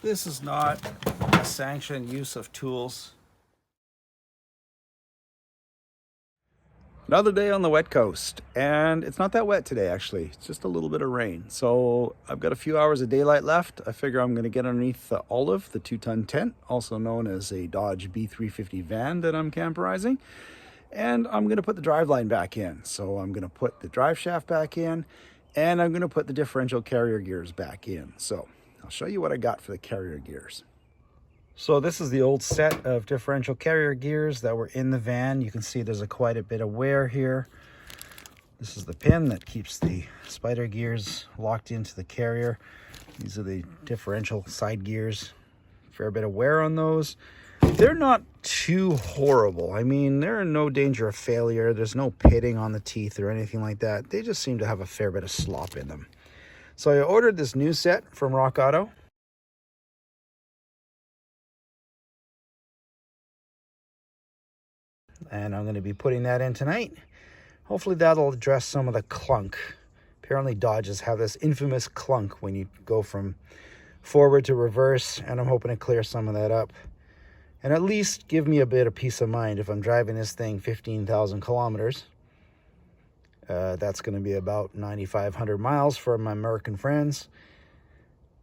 This is not a sanctioned use of tools. Another day on the wet coast, and it's not that wet today actually. It's just a little bit of rain. So I've got a few hours of daylight left. I figure I'm going to get underneath the Olive, the 2-ton tent, also known as a Dodge B350 van that I'm camperizing. And I'm going to put the driveline back in. So I'm going to put the drive shaft back in, and I'm going to put the differential carrier gears back in. So I'll show you what I got for the carrier gears. So this is the old set of differential carrier gears that were in the van. You can see there's quite a bit of wear here. This is the pin that keeps the spider gears locked into the carrier. These are the differential side gears. Fair bit of wear on those. They're not too horrible. I mean, they're in no danger of failure. There's no pitting on the teeth or anything like that. They just seem to have a fair bit of slop in them. So I ordered this new set from Rock Auto. And I'm going to be putting that in tonight. Hopefully that'll address some of the clunk. Apparently Dodges have this infamous clunk when you go from forward to reverse, and I'm hoping to clear some of that up. And at least give me a bit of peace of mind if I'm driving this thing 15,000 kilometers. That's going to be about 9,500 miles for my American friends.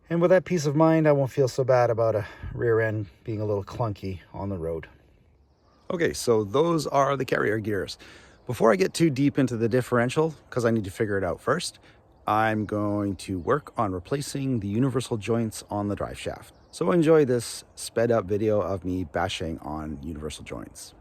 And with that peace of mind, I won't feel so bad about a rear end being a little clunky on the road. Okay, so those are the carrier gears. Before I get too deep into the differential, because I need to figure it out first, I'm going to work on replacing the universal joints on the drive shaft. So enjoy this sped up video of me bashing on universal joints.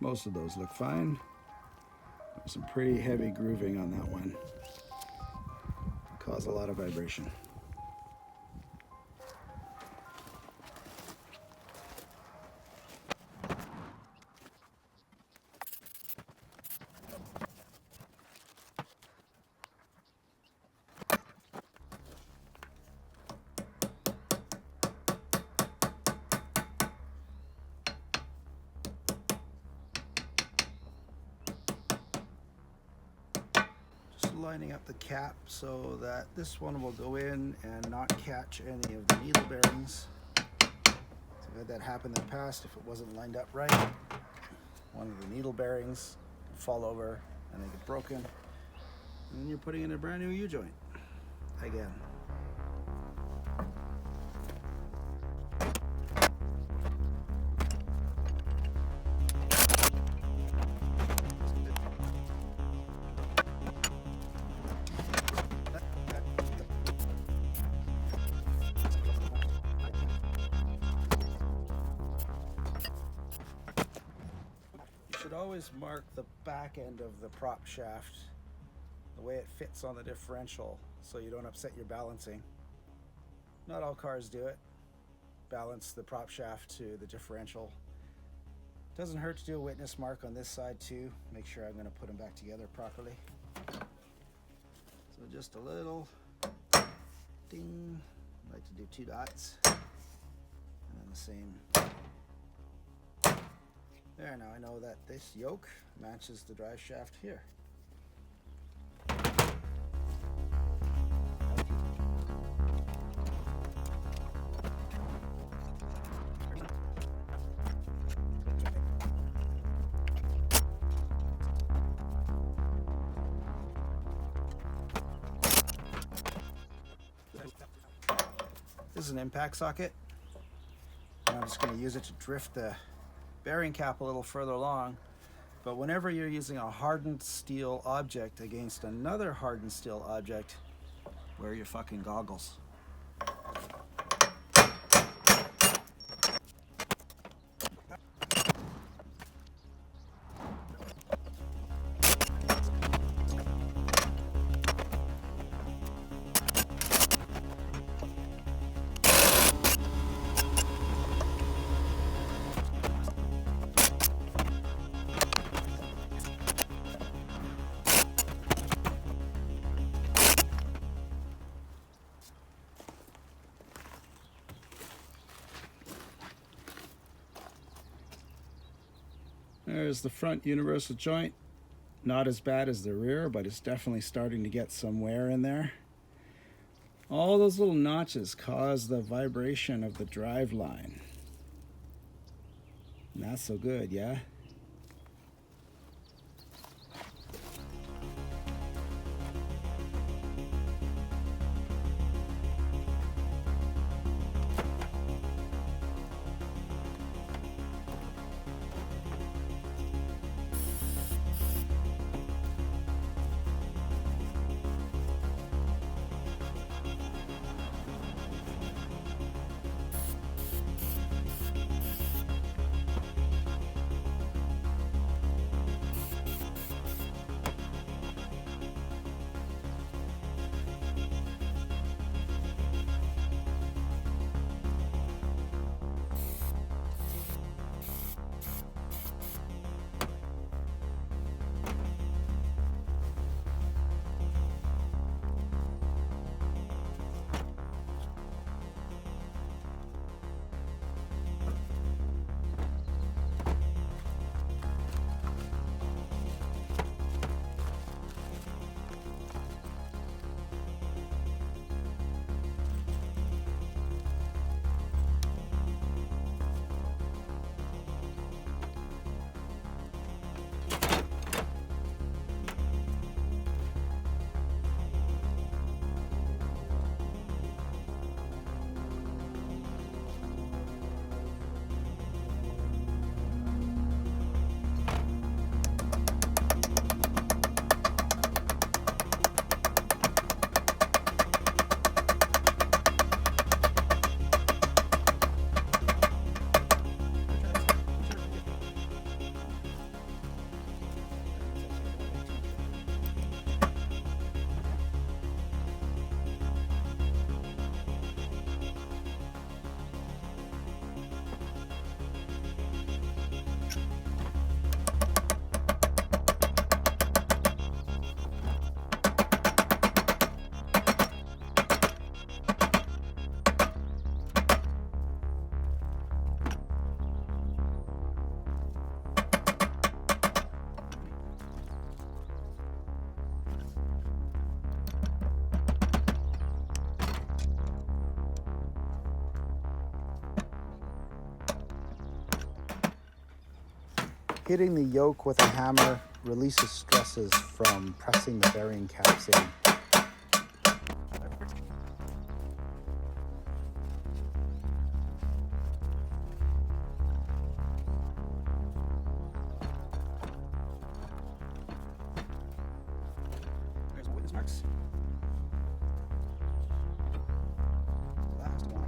Most of those look fine. There's some pretty heavy grooving on that one. Cause a lot of vibration. Lining up the cap so that this one will go in and not catch any of the needle bearings. So I've had that happen in the past if it wasn't lined up right. One of the needle bearings will fall over and they get broken. And then you're putting in a brand new U-joint again. Always mark the back end of the prop shaft, the way it fits on the differential, so you don't upset your balancing. Not all cars do it. Balance the prop shaft to the differential. Doesn't hurt to do a witness mark on this side too. Make sure I'm going to put them back together properly. So just a little ding. I like to do 2 dots, and then the same. There, now I know that this yoke matches the drive shaft here. This is an impact socket. And I'm just going to use it to drift the bearing cap a little further along. But whenever you're using a hardened steel object against another hardened steel object, wear your fucking goggles. There's the front universal joint. Not as bad as the rear, but it's definitely starting to get some wear in there. All those little notches cause the vibration of the drive line. Not so good, yeah? Hitting the yoke with a hammer releases stresses from pressing the bearing caps in. There's witness marks. Last one.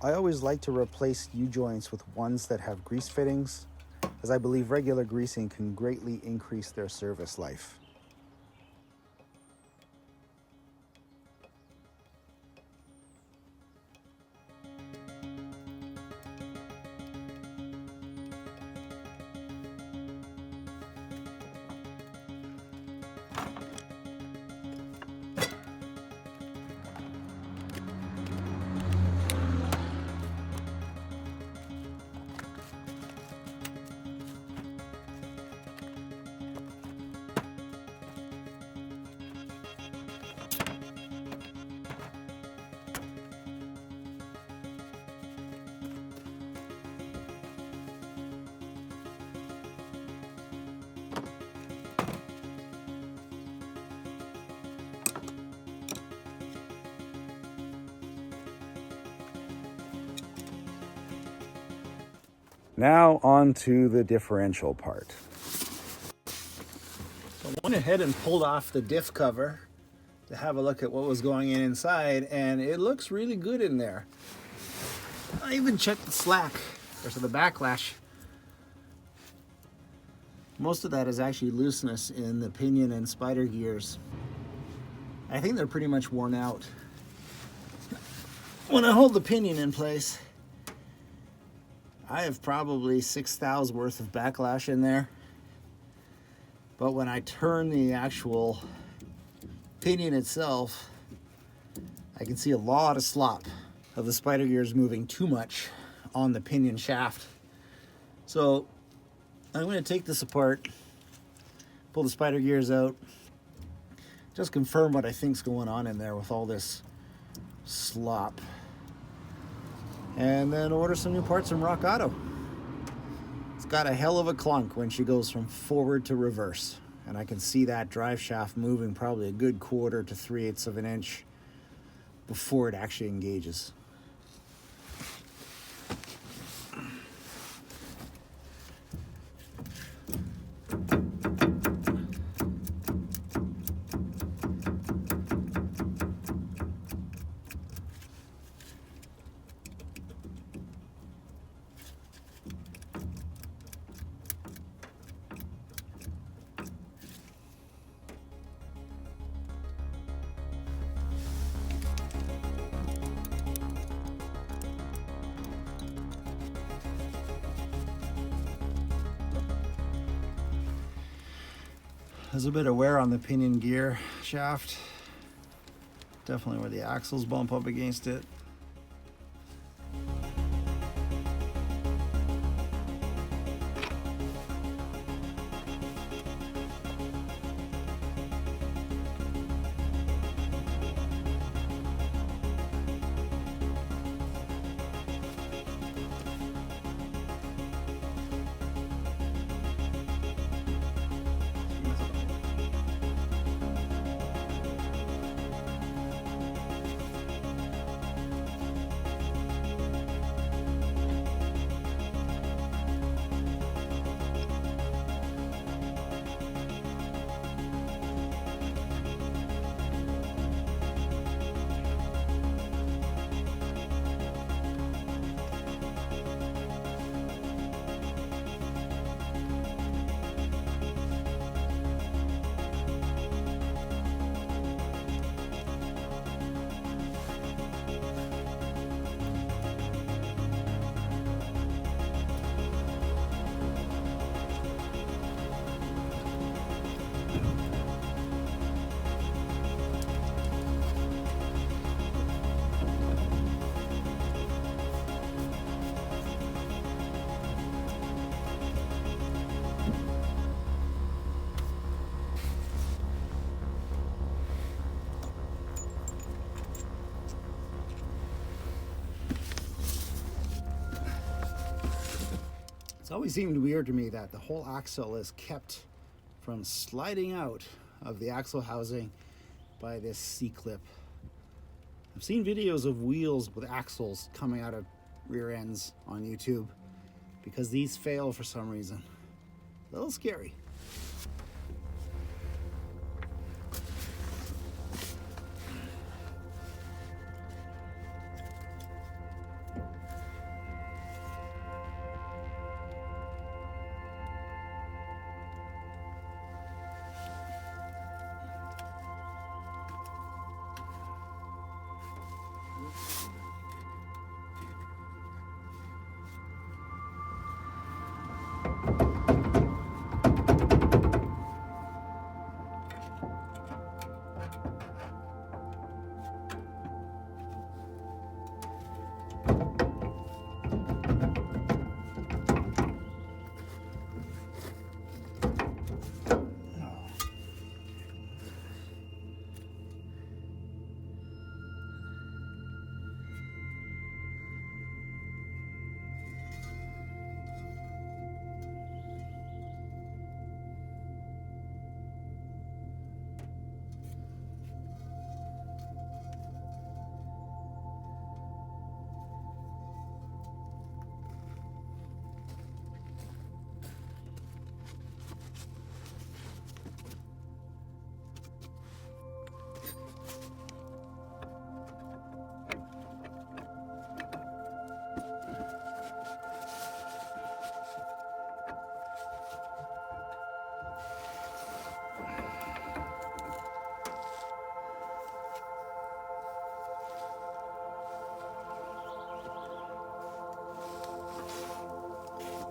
I always like to replace U-joints with ones that have grease fittings, as I believe regular greasing can greatly increase their service life. Now on to the differential part. So I went ahead and pulled off the diff cover to have a look at what was going in inside, and it looks really good in there. I even checked the slack, or so the backlash. Most of that is actually looseness in the pinion and spider gears. I think they're pretty much worn out. When I hold the pinion in place, I have probably 6 thous worth of backlash in there. But when I turn the actual pinion itself, I can see a lot of slop of the spider gears moving too much on the pinion shaft. So I'm going to take this apart, pull the spider gears out, just confirm what I think's going on in there with all this slop, and then order some new parts from Rock Auto. It's got a hell of a clunk when she goes from forward to reverse, and I can see that drive shaft moving probably a good 1/4 to 3/8 of an inch before it actually engages. There's a bit of wear on the pinion gear shaft. Definitely where the axles bump up against it. It's always seemed weird to me that the whole axle is kept from sliding out of the axle housing by this C-clip. I've seen videos of wheels with axles coming out of rear ends on YouTube because these fail for some reason. A little scary.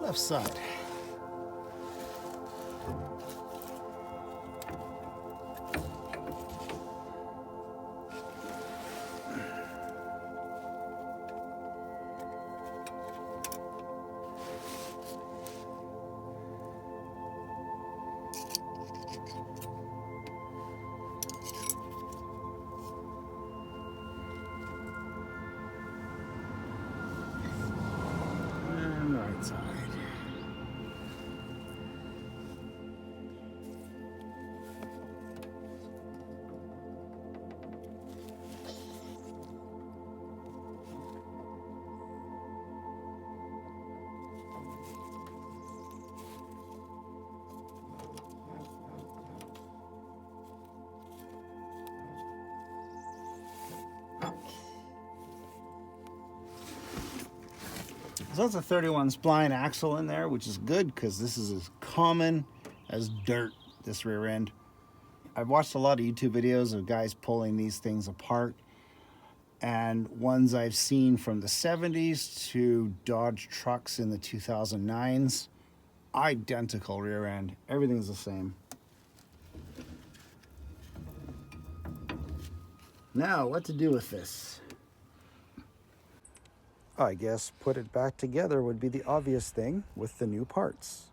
Left side. And right side. So that's a 31 spline axle in there, which is good because this is as common as dirt, this rear end. I've watched a lot of YouTube videos of guys pulling these things apart, and ones I've seen from the 70s to Dodge trucks in the 2009s, identical rear end. Everything's the same. Now, what to do with this? I guess put it back together would be the obvious thing with the new parts.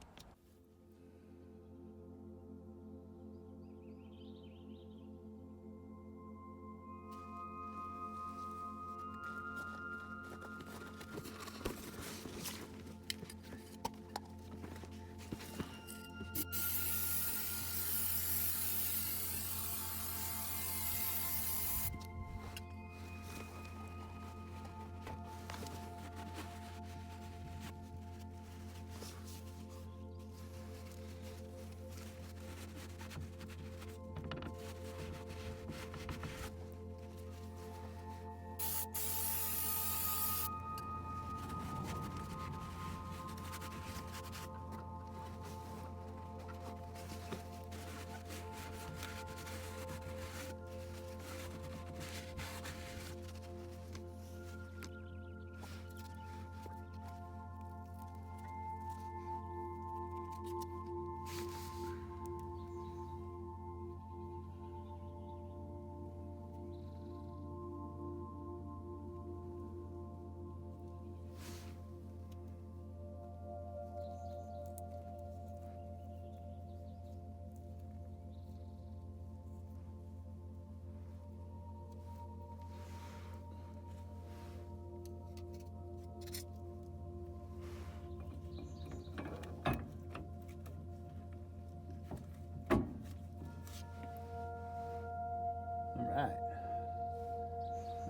All right,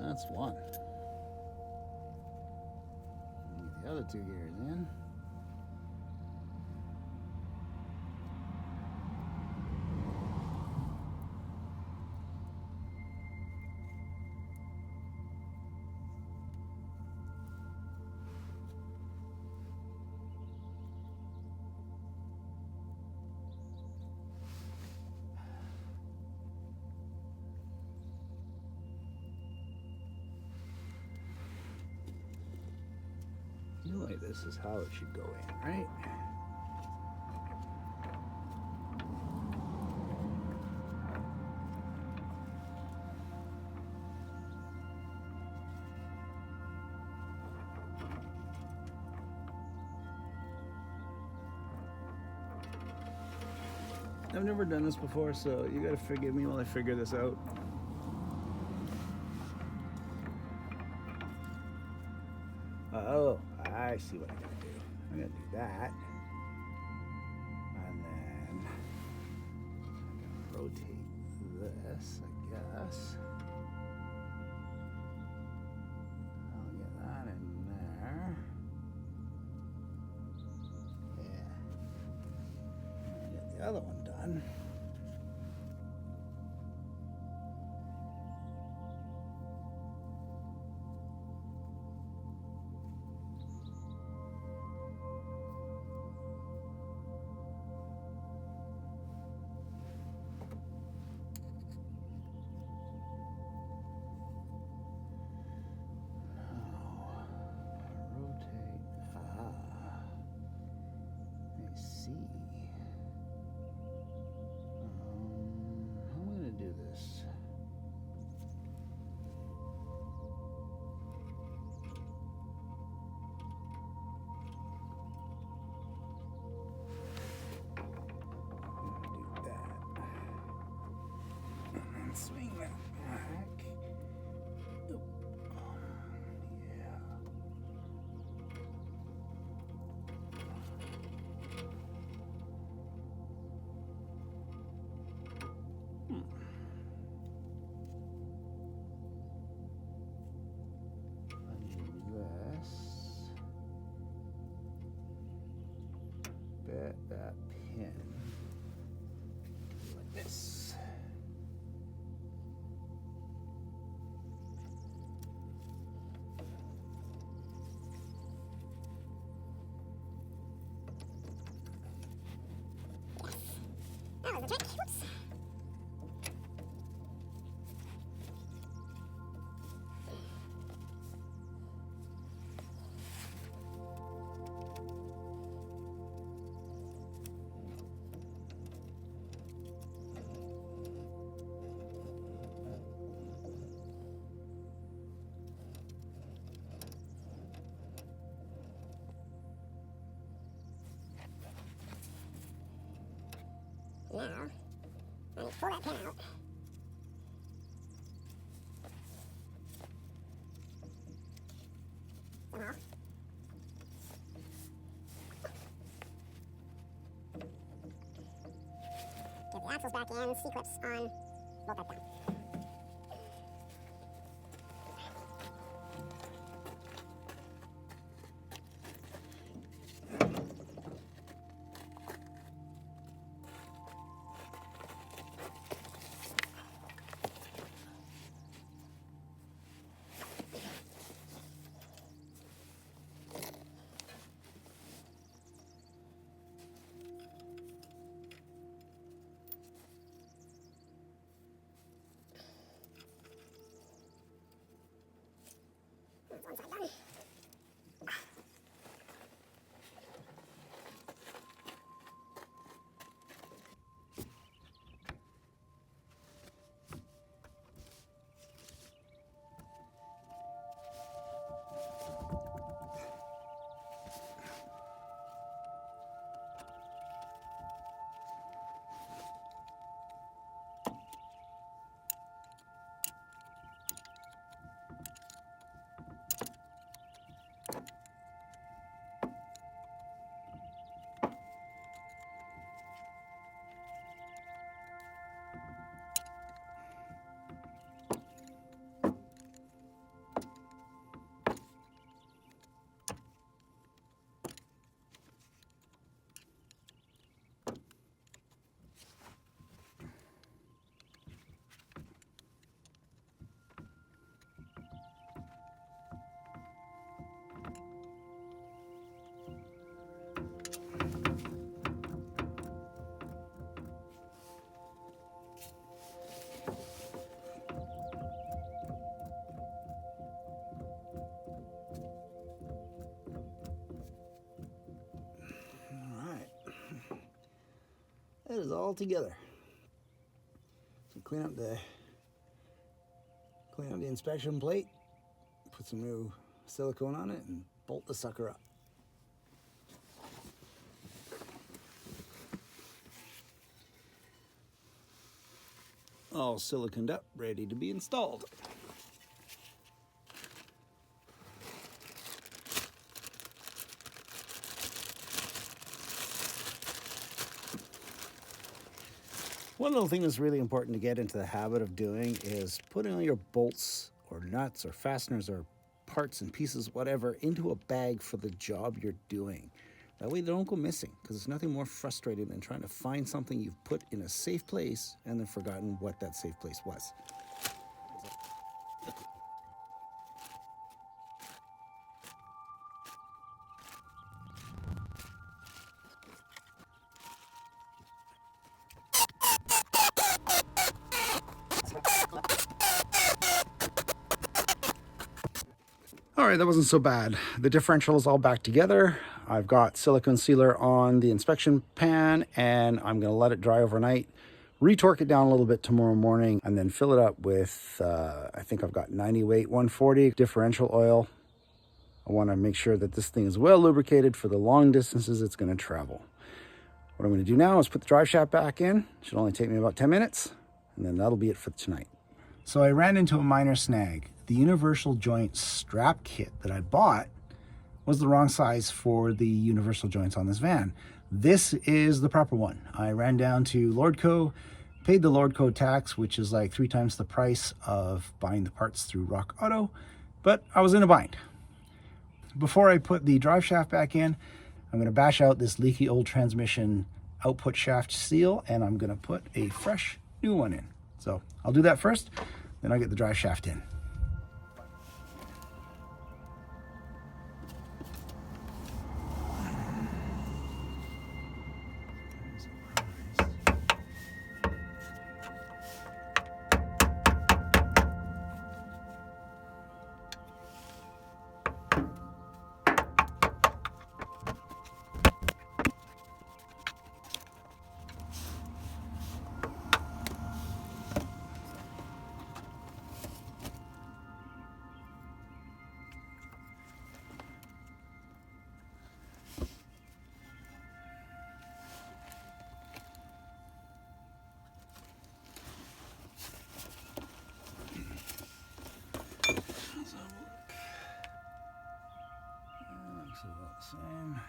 that's one. Get the other two gears in. Really, this is how it should go in, right? I've never done this before, so you gotta forgive me while I figure this out. Oh, I see what I'm gonna do. I'm gonna do that. And then I'm gonna rotate this, I guess. I'll get that in there. Yeah. I'll get the other one done. Swing that back. Oop. Yeah. Undo this. Bet that pin like this. That was a trick. Whoops. Now, I need to pull that pin out. Somehow. Get the axles back in, C-clips on, bolt that down. That's one side done. That is all together. So clean up the inspection plate, put some new silicone on it, and bolt the sucker up. all siliconed up, ready to be installed. One little thing that's really important to get into the habit of doing is putting all your bolts or nuts or fasteners or parts and pieces, whatever, into a bag for the job you're doing. That way they don't go missing, because there's nothing more frustrating than trying to find something you've put in a safe place and then forgotten what that safe place was. All right, that wasn't so bad. The differential is all back together. I've got silicone sealer on the inspection pan, and I'm gonna let it dry overnight, retorque it down a little bit tomorrow morning, and then fill it up with, I think I've got 90 weight 140 differential oil. I wanna make sure that this thing is well lubricated for the long distances it's gonna travel. What I'm gonna do now is put the drive shaft back in. Should only take me about 10 minutes, and then that'll be it for tonight. So I ran into a minor snag. The universal joint strap kit that I bought was the wrong size for the universal joints on this van. This is the proper one. I ran down to Lordco, paid the Lordco tax, which is like 3 times the price of buying the parts through Rock Auto, but I was in a bind. Before I put the drive shaft back in, I'm gonna bash out this leaky old transmission output shaft seal, and I'm gonna put a fresh new one in. So I'll do that first, then I'll get the drive shaft in. About the same.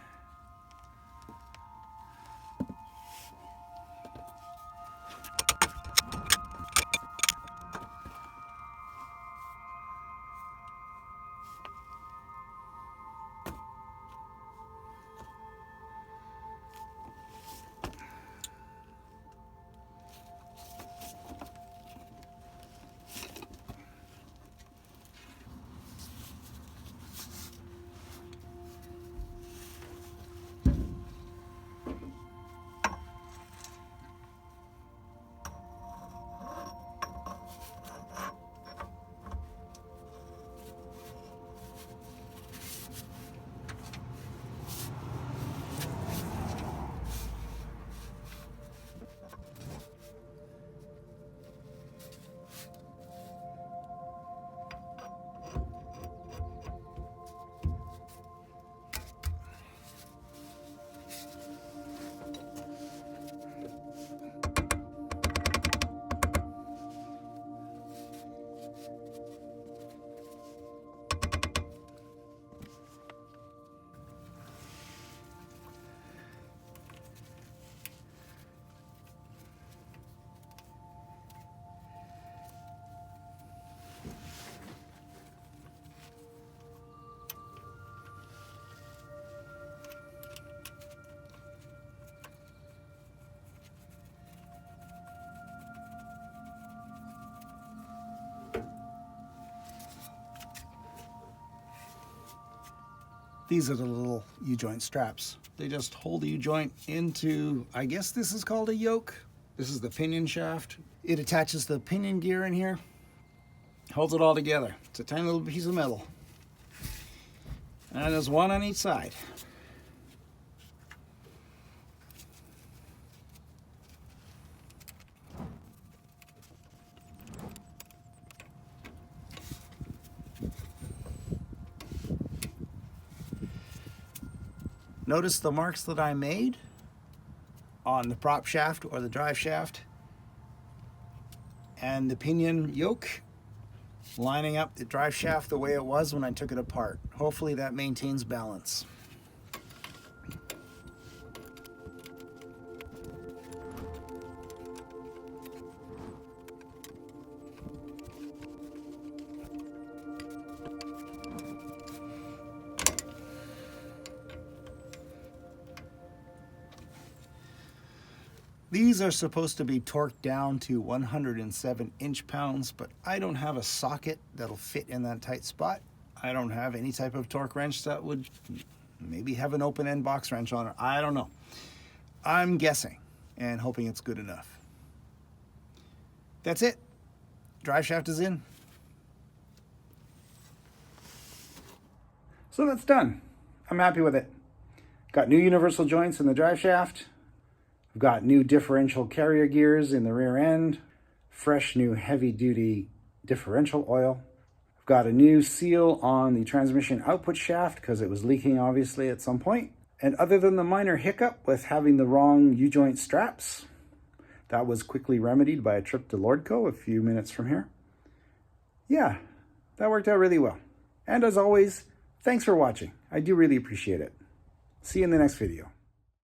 These are the little U-joint straps. They just hold the U-joint into, I guess this is called a yoke. This is the pinion shaft. It attaches the pinion gear in here, holds it all together. It's a tiny little piece of metal. And there's one on each side. Notice the marks that I made on the prop shaft or the drive shaft. and the pinion yoke lining up the drive shaft the way it was when I took it apart. Hopefully that maintains balance. These are supposed to be torqued down to 107 inch-pounds, but I don't have a socket that'll fit in that tight spot. I don't have any type of torque wrench that would maybe have an open-end box wrench on it. I don't know. I'm guessing and hoping it's good enough. That's it. Drive shaft is in. So that's done. I'm happy with it. Got new universal joints in the drive shaft. I've got new differential carrier gears in the rear end, fresh new heavy-duty differential oil. I've got a new seal on the transmission output shaft because it was leaking obviously at some point. And other than the minor hiccup with having the wrong U-joint straps, that was quickly remedied by a trip to Lordco a few minutes from here. Yeah, that worked out really well. And as always, thanks for watching. I do really appreciate it. See you in the next video.